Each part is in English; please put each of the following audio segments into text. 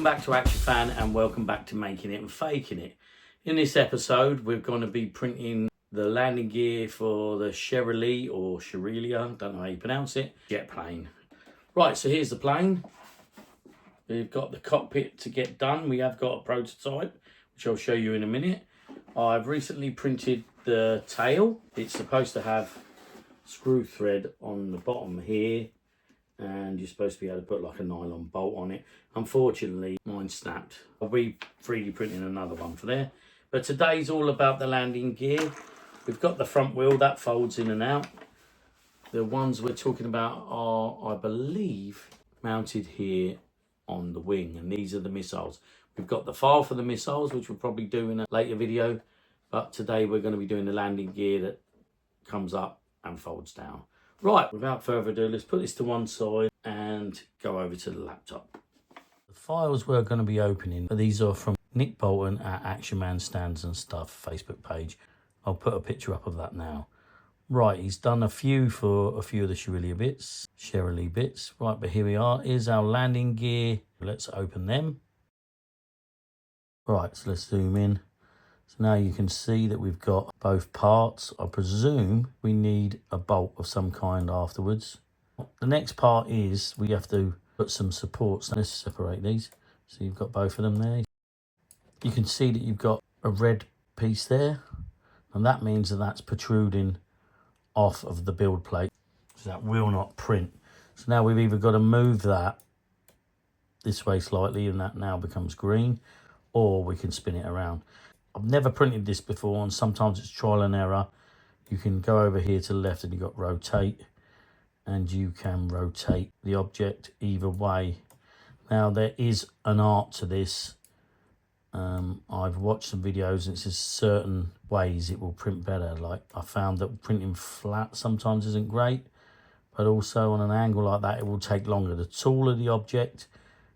back to Action Fan and welcome back to Making It and Faking It. In this episode, we're going to be printing the landing gear for the Cherilea or Cherilea, don't know how you pronounce it, jet plane. Right, so here's the plane. We've got the cockpit to get done. We have got a prototype, which I'll show you in a minute. I've recently printed the tail. It's supposed to have screw thread on the bottom here, and you're supposed to be able to put like a nylon bolt on it. Unfortunately, mine snapped. I'll be 3D printing another one for there. But today's all about the landing gear. We've got the front wheel that folds in and out. The ones we're talking about are, I believe, mounted here on the wing, and these are the missiles. We've got the file for the missiles, which we'll probably do in a later video, but today we're going to be doing the landing gear that comes up and folds down. Right, without further ado, let's put this to one side and go over to the laptop. The files we're going to be opening, these are from Nick Bolton at Action Man Stands and Stuff Facebook page. I'll put a picture up of that now. Right, he's done a few for a few of the Cherilea bits. Right, but here we are. Here's our landing gear. Let's open them. Right, so let's zoom in. So now you can see that we've got both parts. I presume we need a bolt of some kind afterwards. The next part is we have to put some supports. Let's separate these. So you've got both of them there. You can see that you've got a red piece there, and that means that that's protruding off of the build plate. So that will not print. So now we've either got to move that this way slightly, and that now becomes green, or we can spin it around. I've never printed this before, and sometimes it's trial and error. You can go over here to the left and you've got rotate, and you can rotate the object either way. Now there is an art to this. I've watched some videos and it says certain ways it will print better. Like I found that printing flat sometimes isn't great, but also on an angle like that it will take longer. The taller the object,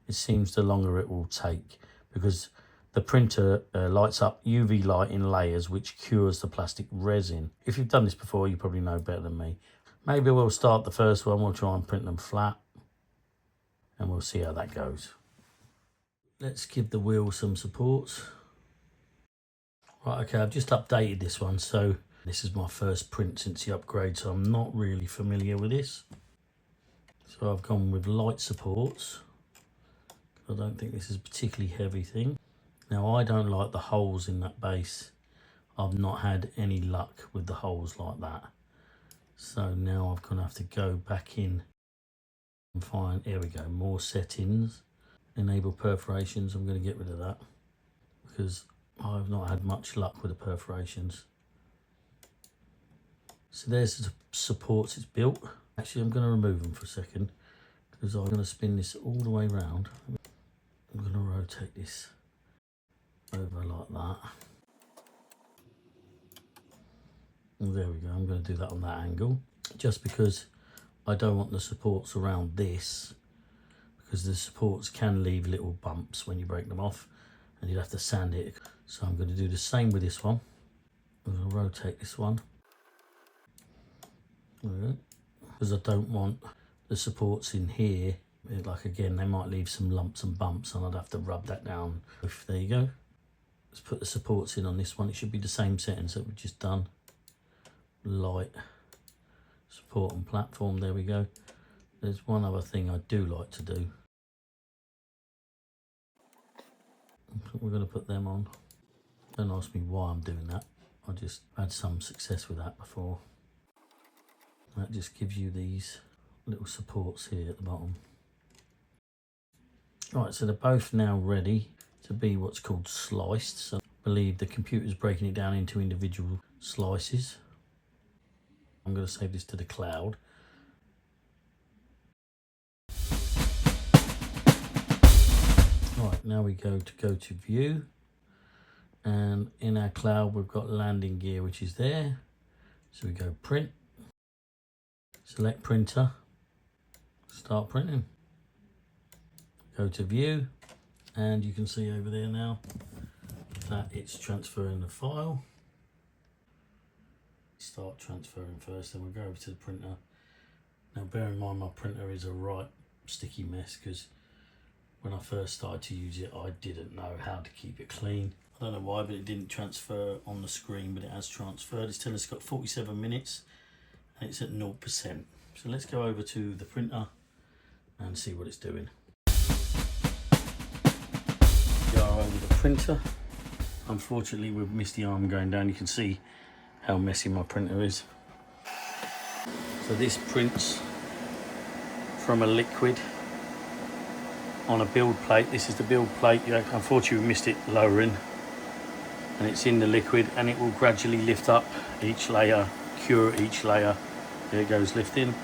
it seems the longer it will take, because the printer lights up UV light in layers, which cures the plastic resin. If you've done this before, you probably know better than me. Maybe we'll start the first one, we'll try and print them flat, and we'll see how that goes. Let's give the wheel some supports. Right, okay, I've just updated this one, so this is my first print since the upgrade, so I'm not really familiar with this. So I've gone with light supports. I don't think this is a particularly heavy thing. Now I don't like the holes in that base. I've not had any luck with the holes like that. So now I'm gonna have to go back in and find, here we go, more settings. Enable perforations, I'm gonna get rid of that because I've not had much luck with the perforations. So there's the supports it's built. Actually, I'm gonna remove them for a second because I'm gonna spin this all the way around. I'm gonna rotate this over like that. And there we go, I'm going to do that on that angle, just because I don't want the supports around this, because the supports can leave little bumps when you break them off and you'd have to sand it. So I'm going to do the same with this one. I'm going to rotate this one, because I don't want the supports in here. Like again, they might leave some lumps and bumps and I'd have to rub that down. There you go. Let's put the supports in on this one. It should be the same settings that we've just done. Light, support and platform, there we go. There's one other thing I do like to do. We're going to put them on. Don't ask me why I'm doing that. I just had some success with that before. That just gives you these little supports here at the bottom. Right, so they're both now ready to be what's called sliced. So I believe the computer's breaking it down into individual slices. I'm going to save this to the cloud. Right, now we go to view, and in our cloud we've got landing gear, which is there. So we go print, select printer, start printing, go to view, and you can see over there now that it's transferring the file. Start transferring first, then we'll go over to the printer. Now bear in mind my printer is a right sticky mess because When I first started to use it, I didn't know how to keep it clean. I don't know why, but it didn't transfer on the screen, but it has transferred. It's telling us it's got 47 minutes and it's at 0%. So let's go over to the printer and see what it's doing. Go over the printer. Unfortunately, with Misty Arm going down, you can see how messy my printer is. So this prints from a liquid on a build plate. This is the build plate. Unfortunately, we missed it lowering, and it's in the liquid, and it will gradually lift up each layer, cure each layer. There it goes, lifting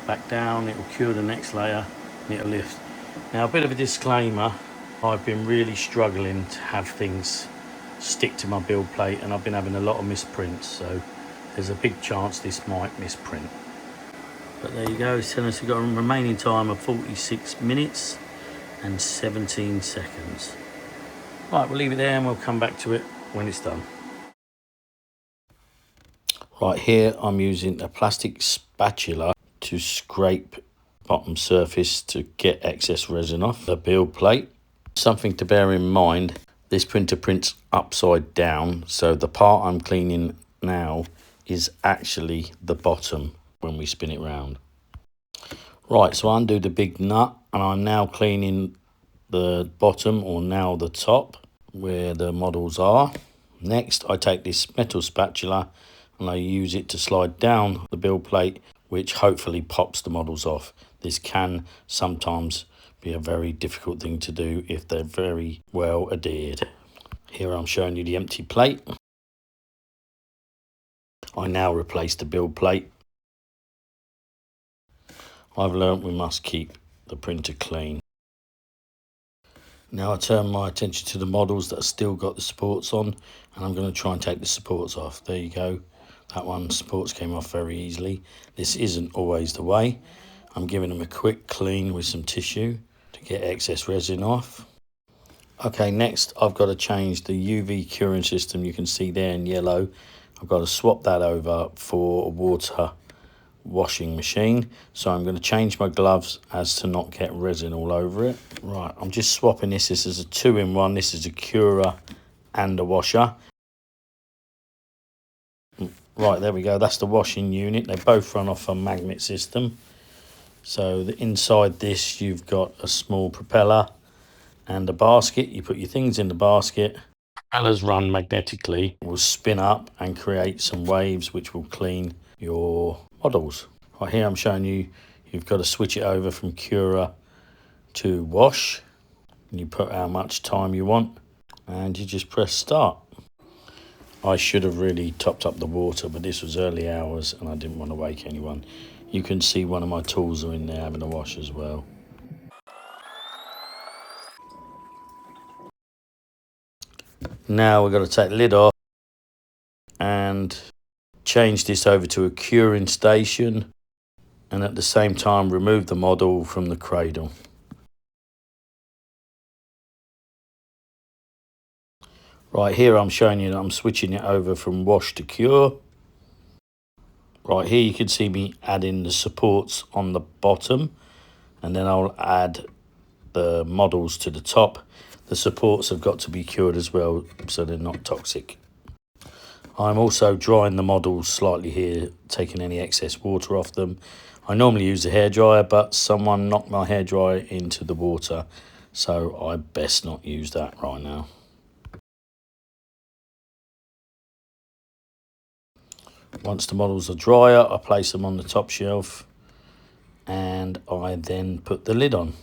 back down. It will cure the next layer and it'll lift. Now, a bit of a disclaimer, I've been really struggling to have things stick to my build plate, and I've been having a lot of misprints, so there's a big chance this might misprint. But there you go, it's telling us we've got a remaining time of 46 minutes and 17 seconds. Right, we'll leave it there and we'll come back to it when it's done. Right, here I'm using a plastic spatula to scrape bottom surface to get excess resin off the build plate. Something to bear in mind, this printer prints upside down, so the part I'm cleaning now is actually the bottom when we spin it round. Right, so I undo the big nut and I'm now cleaning the bottom, or now the top, where the models are. Next, I take this metal spatula and I use it to slide down the build plate, which hopefully pops the models off. This can sometimes be a very difficult thing to do if they're very well adhered. Here I'm showing you the empty plate. I now replace the build plate. I've learnt we must keep the printer clean. Now I turn my attention to the models that have still got the supports on, and I'm going to try and take the supports off. There you go. That one, supports came off very easily. This isn't always the way. I'm giving them a quick clean with some tissue to get excess resin off. Okay, next I've got to change the UV curing system. You can see there in yellow. I've got to swap that over for a water washing machine, so I'm going to change my gloves as to not get resin all over it. Right, I'm just swapping this. This is a 2-in-1. This is a curer and a washer. Right, there we go. That's the washing unit. They both run off a magnet system. So inside this, you've got a small propeller and a basket. You put your things in the basket. Propellers run magnetically, will spin up and create some waves which will clean your models. Right, here I'm showing you, you've got to switch it over from curer to wash. And you put how much time you want and you just press start. I should have really topped up the water, but this was early hours and I didn't want to wake anyone. You can see one of my tools are in there having a wash as well. Now we've got to take the lid off and change this over to a curing station, and at the same time remove the model from the cradle. Right, here I'm showing you that I'm switching it over from wash to cure. Right, here you can see me adding the supports on the bottom, and then I'll add the models to the top. The supports have got to be cured as well, so they're not toxic. I'm also drying the models slightly here, taking any excess water off them. I normally use a hairdryer, but someone knocked my hairdryer into the water, so I best not use that right now. Once the models are drier, I place them on the top shelf and I then put the lid on.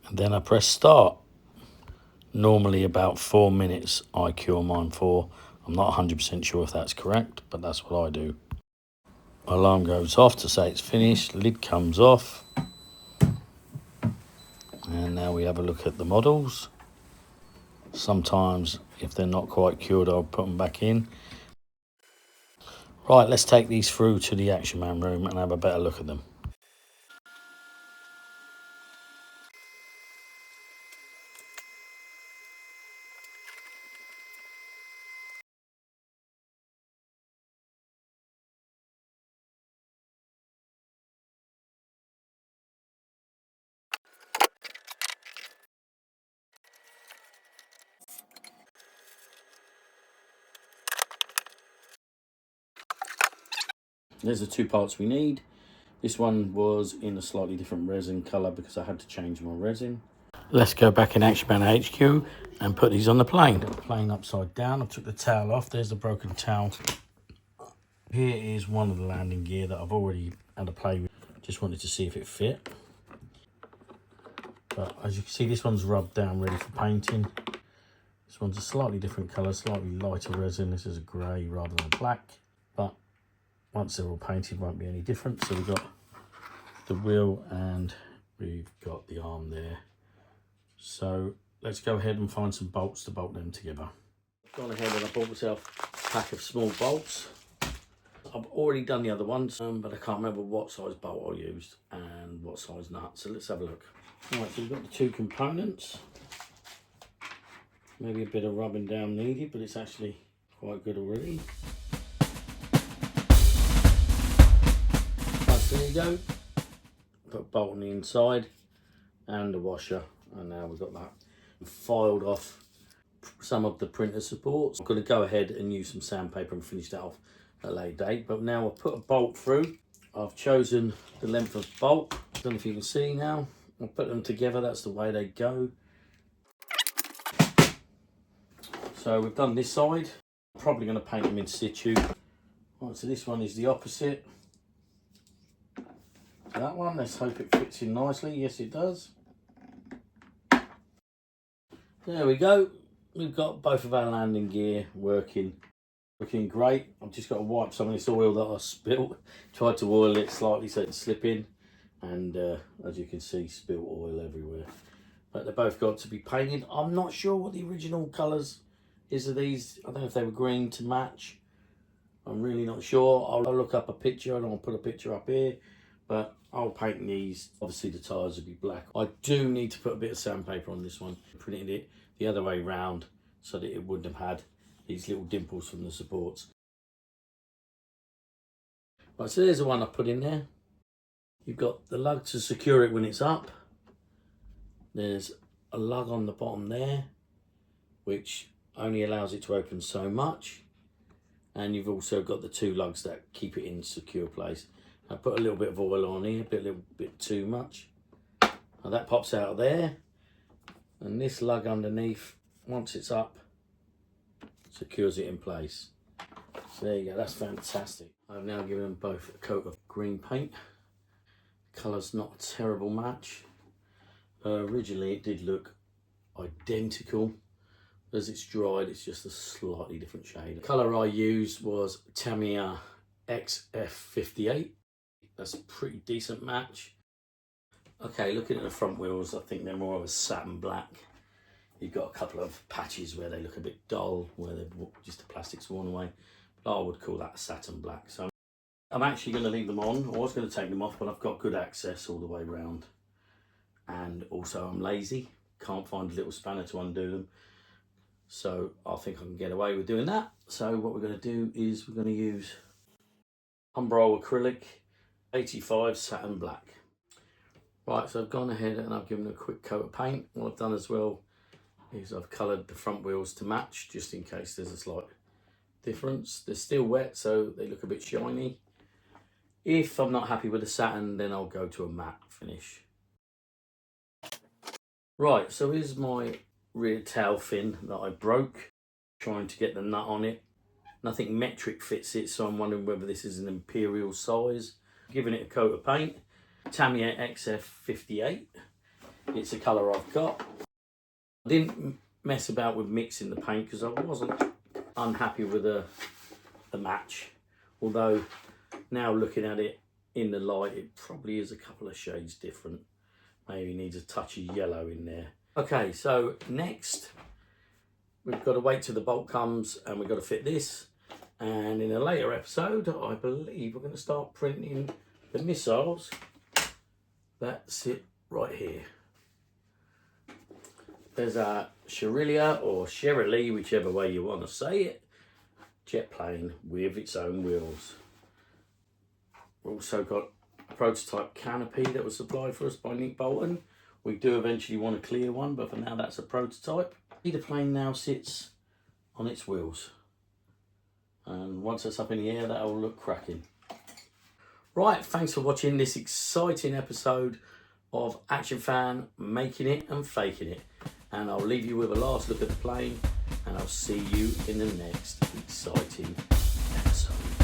And then I press start. Normally about 4 minutes I cure mine for. I'm not 100% sure if that's correct, but that's what I do. Alarm goes off to say it's finished, lid comes off. And now we have a look at the models. Sometimes if they're not quite cured, I'll put them back in. Right, let's take these through to the Action Man room and have a better look at them. There's the two parts we need. This one was in a slightly different resin colour because I had to change my resin. Let's go back in Action Man HQ and put these on the plane. Got the plane upside down. I took the towel off. There's the broken towel. Here is one of the landing gear that I've already had a play with. Just wanted to see if it fit. But as you can see, this one's rubbed down, ready for painting. This one's a slightly different colour, slightly lighter resin. This is a grey rather than black. But once they're all painted, won't be any different. So we've got the wheel and we've got the arm there. So let's go ahead and find some bolts to bolt them together. I've gone ahead and I bought myself a pack of small bolts. I've already done the other ones, but I can't remember what size bolt I used and what size nut. So let's have a look. Right, so we've got the two components. Maybe a bit of rubbing down needed, but it's actually quite good already. Right, so there you go. Put a bolt on the inside and the washer, and now we've got that. Filed off some of the printer supports. I'm going to go ahead and use some sandpaper and finish that off at a later date. But now I've put a bolt through. I've chosen the length of bolt. I don't know if you can see now. I'll put them together, that's the way they go. So we've done this side. I'm probably going to paint them in situ. Right, so this one is the opposite. That one, let's hope it fits in nicely. Yes, it does. There we go. We've got both of our landing gear working great. I've just got to wipe some of this oil that I spilt. Tried to oil it slightly so it slip in, and as you can see, spilt oil everywhere. But they both got to be painted. I'm not sure what the original colours is of these. I don't know if they were green to match. I'm really not sure. I'll look up a picture and I'll put a picture up here. But I'll paint these. Obviously the tyres will be black. I do need to put a bit of sandpaper on this one. Printed it the other way round so that it wouldn't have had these little dimples from the supports. Right, so there's the one I put in there. You've got the lug to secure it when it's up. There's a lug on the bottom there, which only allows it to open so much. And you've also got the two lugs that keep it in secure place. I put a little bit of oil on here, a little bit too much. Now that pops out of there. And this lug underneath, once it's up, secures it in place. So there you go, that's fantastic. I've now given them both a coat of green paint. Colour's not a terrible match. Originally it did look identical. As it's dried, it's just a slightly different shade. The colour I used was Tamiya XF58. That's a pretty decent match. Okay, looking at the front wheels, I think they're more of a satin black. You've got a couple of patches where they look a bit dull, where just the plastic's worn away. But I would call that a satin black. So I'm actually going to leave them on. I was going to take them off, but I've got good access all the way around. And also I'm lazy, can't find a little spanner to undo them. So I think I can get away with doing that. So what we're going to do is we're going to use Umbro acrylic 85 satin black. Right, so I've gone ahead and I've given a quick coat of paint. What I've done as well is I've coloured the front wheels to match, just in case there's a slight difference. They're still wet, so they look a bit shiny. If I'm not happy with the satin, then I'll go to a matte finish. Right, so here's my rear tail fin that I broke, trying to get the nut on it. Nothing metric fits it, so I'm wondering whether this is an imperial size. Giving it a coat of paint. Tamiya XF58. It's the colour I've got. I didn't mess about with mixing the paint because I wasn't unhappy with the match. Although now looking at it in the light, it probably is a couple of shades different. Maybe needs a touch of yellow in there. Okay, so next we've got to wait till the bolt comes and we've got to fit this. And in a later episode, I believe we're going to start printing the missiles that sit right here. There's a Cherilea or Cherilea, whichever way you want to say it, jet plane with its own wheels. We've also got a prototype canopy that was supplied for us by Nick Bolton. We do eventually want a clear one, but for now that's a prototype. The plane now sits on its wheels. And once it's up in the air, that'll look cracking. Right, thanks for watching this exciting episode of Action Fan Making It and Faking It. And I'll leave you with a last look at the plane, and I'll see you in the next exciting episode.